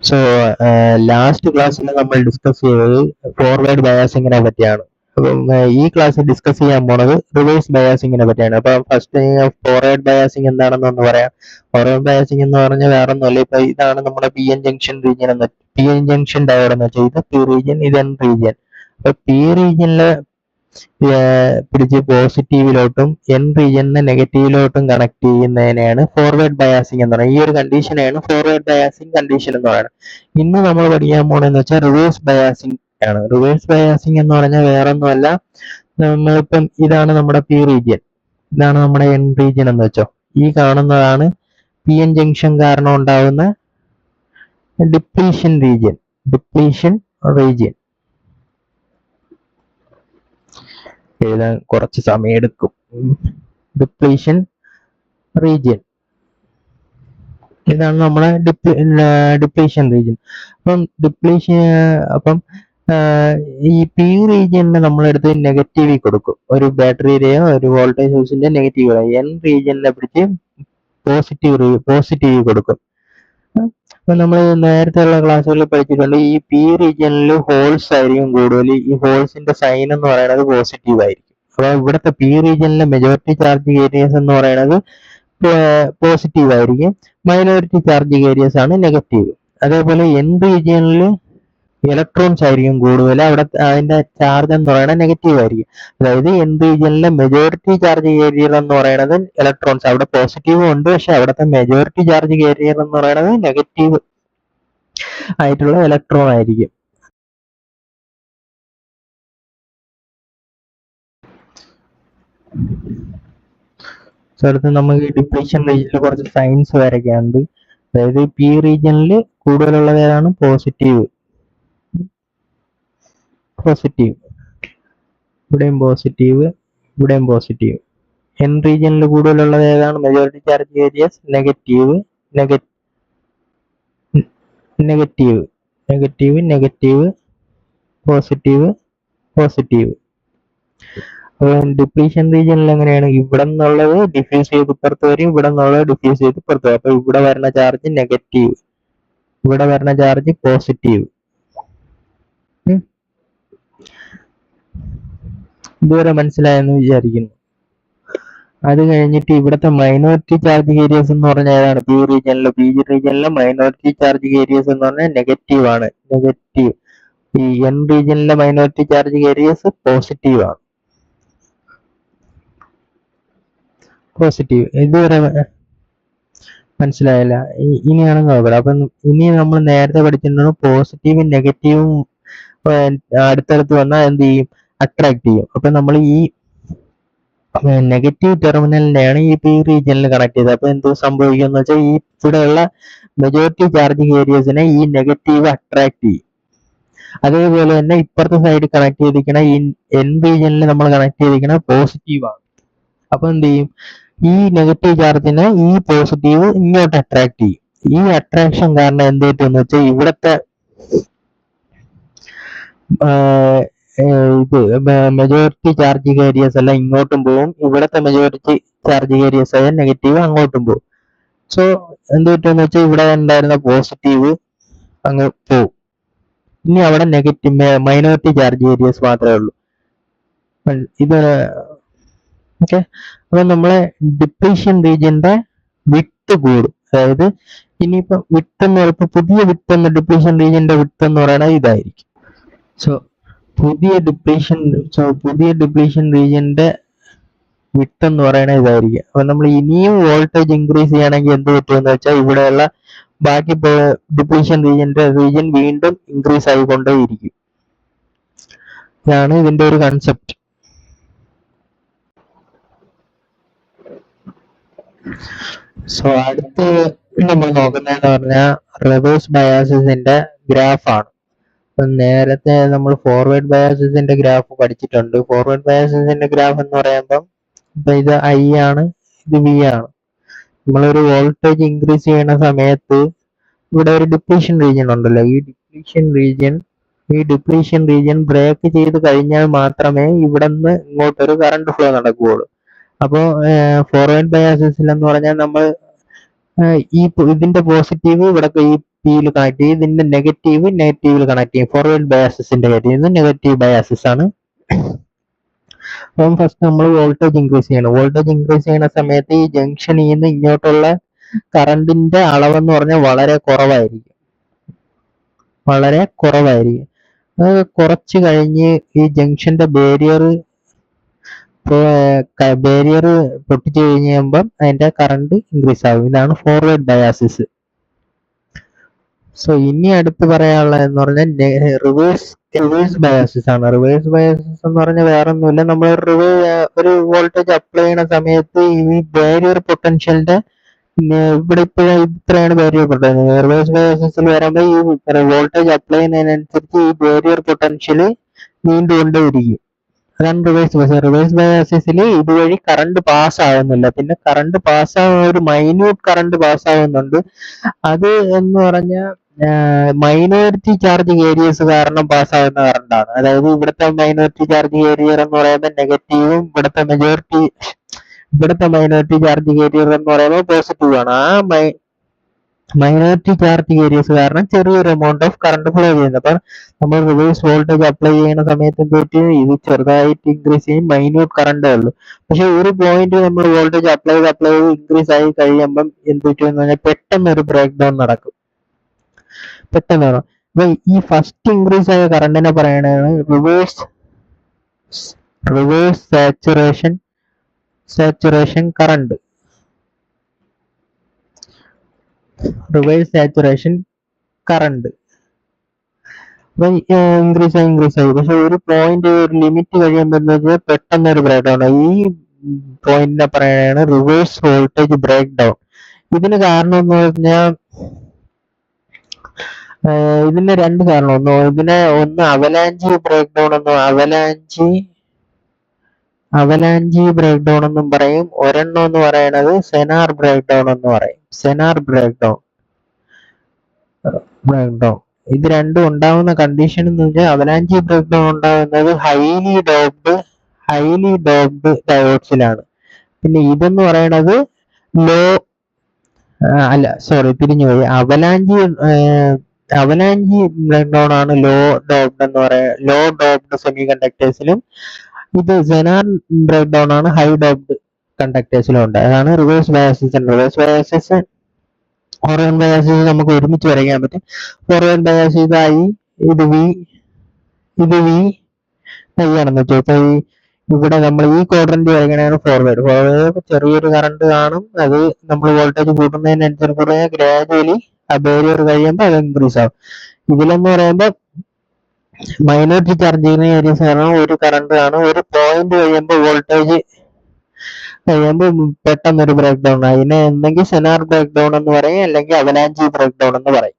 So last ക്ലാസ്സിൽ നമ്മൾ discuss ചെയ്തത് ഫോർവേഡ് ബയാസിങ്ങിനെ പറ്റിയാണ്. അപ്പം ഈ ക്ലാസ്സിൽ ഡിസ്കസ് ചെയ്യാൻ പോണത് റിവേഴ്സ് ബയാസിങ്ങിനെ പറ്റിയാണ്. അപ്പൊ ഫസ്റ്റ് ഫോർവേഡ് ബയാസിങ് എന്താണെന്ന് ഒന്ന് പറയാം. ഫോർവേഡ് ബയാസിങ് എന്ന് പറഞ്ഞാൽ വേറെ ഒന്നുമല്ല, ഇപ്പൊ ഇതാണ് നമ്മുടെ പി എൻ ജംഗ്ഷൻ റീജിയൻ എന്ന്, പി എൻ ജംഗ്ഷൻ ഡയോഡ് എന്ന് വെച്ചാൽ ഇത് പി റീജിയൻ, ഇത് എൻ റീജിയൻ. അപ്പൊ പി റീജിയനിലെ പിടിച്ച് പോസിറ്റീവിലോട്ടും എൻ റീജിയനിനെ നെഗറ്റീവിലോട്ടും കണക്ട് ചെയ്യുന്നതിനെയാണ് ഫോർവേഡ് ബയാസിങ് എന്ന് പറയുന്നത്. ഈ ഒരു കണ്ടീഷനെയാണ് ഫോർവേഡ് ബയാസിങ് കണ്ടീഷൻ എന്ന് പറയുന്നത്. ഇന്ന് നമ്മൾ പഠിക്കാൻ പോണെന്ന് വെച്ചാൽ റിവേഴ്സ് ബയാസിങ് ആണ്. റിവേഴ്സ് ബയാസിങ് എന്ന് പറഞ്ഞാൽ വേറൊന്നുമല്ല, നമ്മളിപ്പം ഇതാണ് നമ്മുടെ പി റീജിയൻ, ഇതാണ് നമ്മുടെ എൻ റീജിയൻ എന്ന് വെച്ചോ. ഈ കാണുന്നതാണ് പി എൻ ജംഗ്ഷൻ കാരണം ഉണ്ടാകുന്ന ഡിപ്ലീഷൻ റീജിയൻ. ഡിപ്ലീഷൻ റീജിയൻ എഴുതാൻ കുറച്ച് സമയം എടുക്കും. ഡിപ്ലീഷൻ റീജിയൻ, ഇതാണ് നമ്മുടെ ഡിപ്ലീഷൻ റീജിയൻ. അപ്പം ഈ പി റീജിയനിനെ നമ്മളെടുത്ത് നെഗറ്റീവിൽ കൊടുക്കും. ഒരു ബാറ്ററിയുടെയോ ഒരു വോൾട്ടേജ് സോഴ്സിന്റെ നെഗറ്റീവ്, എൻ റീജിയനിനെ പിടിച്ച് പോസിറ്റീവ് കൊടുക്കും. അപ്പൊ നമ്മൾ നേരത്തെ ഉള്ള ക്ലാസ്സുകളിൽ പഠിച്ചിട്ടുണ്ട്, ഈ പി റീജിയനിൽ ഹോൾസ് ആയിരിക്കും കൂടുതൽ. ഈ ഹോൾസിന്റെ സൈൻ എന്ന് പറയുന്നത് പോസിറ്റീവ് ആയിരിക്കും. അപ്പൊ ഇവിടുത്തെ പി റീജിയനിലെ മെജോറിറ്റി ചാർജ് ഏരിയസ് എന്ന് പറയുന്നത് പോസിറ്റീവ് ആയിരിക്കും, മൈനോറിറ്റി ചാർജ് ഏരിയസ് ആണ് നെഗറ്റീവ്. അതേപോലെ എൻ റീജിയനിൽ ഇലക്ട്രോൺസ് ആയിരിക്കും കൂടുതൽ, അവിടെ അതിന്റെ ചാർജ് എന്ന് പറയുന്നത് നെഗറ്റീവ് ആയിരിക്കും. അതായത് എൻ റീജിയനിലെ മെജോറിറ്റി ചാർജ് ഏരിയർ എന്ന് പറയുന്നത് ഇലക്ട്രോൺസ്, അവിടെ പോസിറ്റീവ് ഉണ്ട്, പക്ഷെ അവിടുത്തെ മെജോറിറ്റി ചാർജ് ഏരിയർ എന്ന് പറയുന്നത് നെഗറ്റീവ് ആയിട്ടുള്ള ഇലക്ട്രോൺ ആയിരിക്കും. അടുത്ത് നമുക്ക് ഡിപ്ലീഷൻ റീജിയനിൽ കുറച്ച് സൈൻസ് വരയ്ക്കാനുണ്ട്. അതായത് പി റീജിയനിൽ കൂടുതലുള്ളത് ഏതാണ്? പോസിറ്റീവ്. ഇവിടെയും പോസിറ്റീവ്, ഇവിടെയും പോസിറ്റീവ്. എൻ റീജിയനിൽ കൂടുതലുള്ളത് ഏതാണ്? Majority charge carriers negative, positive. അപ്പോൾ ഡിപ്ലീഷൻ റീജിയനിൽ എങ്ങനെയാണ്? ഇവിടെ നിന്നുള്ളത് ഡിഫ്യൂസ് ചെയ്ത് ഇപ്പുറത്ത് വരും, ഇവിടെ നിന്നുള്ളത് ഡിഫ്യൂസ് ചെയ്ത് ഇപ്പുറത്ത് വരും. അപ്പൊ ഇവിടെ വരുന്ന ചാർജ് നെഗറ്റീവ്, ഇവിടെ വരുന്ന ചാർജ് പോസിറ്റീവ്. ഇതുവരെ മനസ്സിലായെന്ന് വിചാരിക്കുന്നു. അത് കഴിഞ്ഞിട്ട് ഇവിടുത്തെ മൈനോറിറ്റി ചാർജ് ഏരിയസ് എന്ന് പറഞ്ഞാൽ ഏതാണ്? പി റീജിയനിലെ മൈനോറിറ്റി ചാർജ് ഏരിയസ് എന്ന് പറഞ്ഞാൽ നെഗറ്റീവ് ആണ്. ഈ എൻ റീജിയനിലെ മൈനോറിറ്റി ചാർജ് ഏരിയസ് പോസിറ്റീവ് ആണ്. ഇതുവരെ മനസ്സിലായില്ല? ഇനിയാണ് നോക്കണം. അപ്പം ഇനി നമ്മൾ നേരത്തെ പഠിച്ചിട്ടുണ്ട്, പോസിറ്റീവും നെഗറ്റീവും അടുത്തടുത്ത് വന്നാൽ എന്ത് ചെയ്യും? അട്രാക്ട് ചെയ്യും. അപ്പൊ നമ്മൾ ഈ നെഗറ്റീവ് ടെർമിനലിനെയാണ് ഈ പി റീജിയനിൽ കണക്ട് ചെയ്തത്. അപ്പൊ എന്ത് സംഭവിക്കും എന്ന് വെച്ചാൽ, ഈ ഇവിടെയുള്ള മെജോറിറ്റി ചാർജ് ഏരിയസിനെ ഈ നെഗറ്റീവ് അട്രാക്ട് ചെയ്യും. അതേപോലെ തന്നെ ഇപ്പുറത്തെ സൈഡ് കണക്ട് ചെയ്തിരിക്കണ ഈ എൻ റീജിയനിൽ നമ്മൾ കണക്ട് ചെയ്തിരിക്കണ പോസിറ്റീവ് ആണ്. അപ്പൊ എന്ത് ചെയ്യും? ഈ നെഗറ്റീവ് ചാർജിനെ ഈ പോസിറ്റീവ് ഇങ്ങോട്ട് അട്രാക്ട് ചെയ്യും. ഈ അട്രാക്ഷൻ കാരണം എന്ത് പറ്റുമെന്ന് വെച്ചാൽ, ഇവിടുത്തെ ഇത് മെജോറിറ്റി ചാർജ് ഏരിയസ് എല്ലാം ഇങ്ങോട്ടും പോകും, ഇവിടുത്തെ മെജോറിറ്റി ചാർജ് ഏരിയസ് ആയ നെഗറ്റീവ് അങ്ങോട്ടും പോകും. സോ എന്ത് പറ്റുമെന്ന് വെച്ചാൽ, ഇവിടെ ഉണ്ടായിരുന്ന പോസിറ്റീവ് അങ്ങ് പോകും. ഇനി അവിടെ നെഗറ്റീവ് മൈനോറിറ്റി ചാർജ് ഏരിയസ് മാത്രമേ ഉള്ളൂ. ഇത് ഓക്കെ. അപ്പൊ നമ്മളെ ഡിപ്ലീഷൻ റീജിയന്റെ വിട്ട് കൂടും. അതായത് ഇനിയിപ്പോ വിട്ട് എന്ന് പറയുമ്പോൾ പുതിയ വിട്ട് എന്ന ഡിപ്ലീഷൻ റീജിയന്റെ വിട്ട് എന്ന് പറയുന്നത് ഇതായിരിക്കും. സോ പുതിയ ഡിപ്ലീഷൻ റീജിയന്റെ വിട്ട് എന്ന് പറയുന്നത് ഇതായിരിക്കും. അപ്പൊ നമ്മൾ ഇനിയും വോൾട്ടേജ് ഇൻക്രീസ് ചെയ്യണമെങ്കിൽ എന്ത് പറ്റുമെന്ന് വെച്ചാൽ, ഇവിടെയുള്ള ബാക്കി ഡിപ്ലീഷൻ റീജിയൻ വീണ്ടും ഇൻക്രീസ് ആയിക്കൊണ്ടേയിരിക്കും. ഇതാണ് ഇതിന്റെ ഒരു കൺസെപ്റ്റ്. സോ അടുത്ത് നമ്മൾ നോക്കുന്നതെന്ന് പറഞ്ഞാൽ റിവേഴ്സ് ബയാസിന്റെ ഗ്രാഫാണ്. നേരത്തെ നമ്മൾ ഫോർവേഡ് ബയാസിന്റെ ഗ്രാഫ് പഠിച്ചിട്ടുണ്ട്. ഫോർവേഡ് ബയാസിന്റെ ഗ്രാഫ് എന്ന് പറയുമ്പം ഇപ്പൊ ഇത് ഐ ആണ്, ഇത് വി ആണ്. നമ്മളൊരു വോൾട്ടേജ് ഇൻക്രീസ് ചെയ്യുന്ന സമയത്ത് ഇവിടെ ഒരു ഡിപ്ലീഷൻ റീജിയൻ ഉണ്ടല്ലോ, ഈ ഡിപ്ലീഷൻ റീജിയൻ ബ്രേക്ക് ചെയ്ത് കഴിഞ്ഞാൽ മാത്രമേ ഇവിടെ നിന്ന് ഇങ്ങോട്ടൊരു കറണ്ട് ഫ്ലോ നടക്കുകയുള്ളൂ. അപ്പോൾ ഫോർവേഡ് ബയാസിൽ എന്ന് പറഞ്ഞാൽ നമ്മൾ ഇതിന്റെ പോസിറ്റീവ് ഇവിടെ ഈ പിയിൽ കണക്ട് ചെയ്യും, ഇതിന്റെ നെഗറ്റീവിൽ കണക്ട് ചെയ്യും. ഫോർവേഡ് ബയാസസിന്റെ കാര്യം ഇത് നെഗറ്റീവ് ബയാസസ് ആണ്. അപ്പം ഫസ്റ്റ് നമ്മൾ വോൾട്ടേജ് ഇൻക്രീസ് ചെയ്യണം. വോൾട്ടേജ് ഇൻക്രീസ് ചെയ്യുന്ന സമയത്ത് ഈ ജംഗ്ഷനിൽ നിന്ന് ഇങ്ങോട്ടുള്ള കറണ്ടിന്റെ അളവെന്ന് പറഞ്ഞാൽ വളരെ കുറവായിരിക്കും. അത് കുറച്ച് കഴിഞ്ഞ് ഈ ജംഗ്ഷന്റെ ബാരിയർ പൊട്ടിച്ചു കഴിയുമ്പം അതിന്റെ കറണ്ട് ഇൻക്രീസ് ആകും. ഇതാണ് ഫോർവേഡ് ബയാസിസ്. സോ ഇനി അടുത്ത് പറയാനുള്ളതെന്ന് പറഞ്ഞാൽ റിവേഴ്സ് ബയാസിസ് ആണ്. റിവേഴ്സ് ബയാസിസ് എന്ന് പറഞ്ഞാൽ വേറെ ഒന്നുമില്ല, നമ്മൾ ഒരു വോൾട്ടേജ് അപ്ലൈ ചെയ്യുന്ന സമയത്ത് ഈ ബാരിയർ പൊട്ടൻഷ്യലിന്റെ ഇവിടെ ഇപ്പോഴും ഇത്രയാണ് ബാരിയർ പൊട്ടൻഷ്യൽ. റിവേഴ്സ് ബയാസിസിൽ വരുമ്പോൾ ഈ വോൾട്ടേജ് അപ്ലൈ ചെയ്യുന്നതിനനുസരിച്ച് ഈ ബാരിയർ പൊട്ടൻഷ്യൽ നീണ്ടുകൊണ്ടേയിരിക്കും. അതാണ് റിവേഴ്സ് ബയാസിസിൽ ഇതുവഴി കറണ്ട് പാസ് ആവുന്നില്ല. പിന്നെ കറണ്ട് പാസ്സാവുന്ന ഒരു മൈന്യൂട്ട് കറണ്ട് പാസ്സാവുന്നുണ്ട്. അത് എന്ന് പറഞ്ഞാൽ മൈനോറിറ്റി ചാർജ് ഏരിയസ് കാരണം പാസ്സാവുന്ന കറണ്ടാണ്. അതായത് ഇവിടുത്തെ മൈനോറിറ്റി ചാർജ് ഏരിയർ എന്ന് പറയുമ്പോൾ നെഗറ്റീവും ഇവിടുത്തെ മൈനോറിറ്റി ചാർജ് ഏരിയർ എന്ന് പറയുമ്പോൾ പോസിറ്റീവ് ആണ്. ആ മൈനോറിറ്റി ചാർജ് ഏരിയസ് കാരണം ചെറിയൊരു എമൗണ്ട് ഓഫ് കറണ്ട് ഫ്ലോ ചെയ്യുന്നത്. അപ്പൊ നമ്മൾ റിവേഴ്സ് വോൾട്ടേജ് അപ്ലൈ ചെയ്യുന്ന സമയത്ത് എന്തൊരു ഇത് ചെറുതായിട്ട് ഇൻക്രീസ് ചെയ്യും, മൈന്യൂട്ട് കറണ്ടേ ഉള്ളൂ. പക്ഷെ ഒരു പോയിന്റ് നമ്മൾ വോൾട്ടേജ് അപ്ലൈ ചെയ്ത് ഇൻക്രീസ് ആയി കഴിയുമ്പം എന്ത് പറ്റുമെന്ന് പറഞ്ഞാൽ പെട്ടെന്ന് ഒരു ബ്രേക്ക് ഡൗൺ നടക്കും. അപ്പൊ ഈ ഫസ്റ്റ് ഇൻക്രീസ് ആയ കറണ്ടിനെ പറയണതാണ് reverse saturation current. Reverse saturation current increase ആയി പക്ഷെ ഒരു പോയിന്റ് ഒരു ലിമിറ്റ് കഴിയുമ്പോൾ പെട്ടെന്ന് ഒരു ബ്രേക്ക് ഡൗൺ. ഈ പോയിന്റിനെ പറയുകയാണ് റിവേഴ്സ് വോൾട്ടേജ് ബ്രേക്ക് ഡൗൺ. ഇതിന് കാരണം എന്ന് പറഞ്ഞാൽ ഇതിന് രണ്ട് കാരണം. ഒന്ന് അവലാഞ്ചി ബ്രേക്ക് ഡൗൺ എന്നും അവലാഞ്ചി ബ്രേക്ക് ഡൗൺ എന്നും പറയും. ഒരെണ്ണം എന്ന് പറയുന്നത് സെനാർ ബ്രേക്ക് ഡൗൺ എന്ന് പറയും. സെനാർ ബ്രേക്ക് ഡൗൺ ഇത് രണ്ടും ഉണ്ടാവുന്ന കണ്ടീഷൻ എന്ന് വെച്ചാൽ അവലാഞ്ചി ബ്രേക്ക് ഡൗൺ ഉണ്ടാകുന്നത് ഹൈലി ഡോപ്ഡ് ഡയോഡ്സിലാണ്. പിന്നെ ഇതെന്ന് പറയുന്നത് തിരിഞ്ഞുപോയി. അവലാഞ്ചി ബ്രേക്ക് ഡൗൺ ആണ് ലോ ഡോപ്ഡ് സെമി കണ്ടക്ടേഴ്സിലും, ഇത് സെനാർ ബ്രേക്ക് ഡൗൺ ആണ് ഹൈ ഡോപ്ഡ് കണ്ടക്ടേഴ്സിലും ഉണ്ട്. അതാണ് റിവേഴ്സ് ബയാസിസ്. ഫോർവേഡ് ബയാസിസ് നമുക്ക് ഒരുമിച്ച് വരയ്ക്കാൻ പറ്റും. ഫോർവേഡ് ബയാസിസ് ആയി ഇത് വി ആണെന്ന് വെച്ചാൽ ഇവിടെ നമ്മൾ ഈ ക്വാഡ്രന്റ് വരയ്ക്കണതാണ് ഫോർവേഡ്. ചെറിയൊരു കറണ്ട് കാണും, അത് നമ്മൾ വോൾട്ടേജ് കൂട്ടുന്നതിനനുസരിച്ച് ഗ്രാജുവലി ആ ബാരിയർ കഴിയുമ്പോൾ അത് ഇൻക്രീസ് ആവും. ഇതിലെന്ന് പറയുമ്പോൾ മൈനോറിറ്റി ചാർജിങ് ഏരിയസ് കാരണം ഒരു കറണ്ട് കാണും, ഒരു പോയിന്റ് കഴിയുമ്പോൾ വോൾട്ടേജ് പെട്ടെന്നൊരു ബ്രേക്ക് ഡൗൺ. അതിനെ എന്തെങ്കിൽ സെനാർ ബ്രേക്ക് ഡൗൺ എന്ന് പറയും, അല്ലെങ്കിൽ അവലാഞ്ചി ബ്രേക്ക് ഡൗൺ എന്ന് പറയും.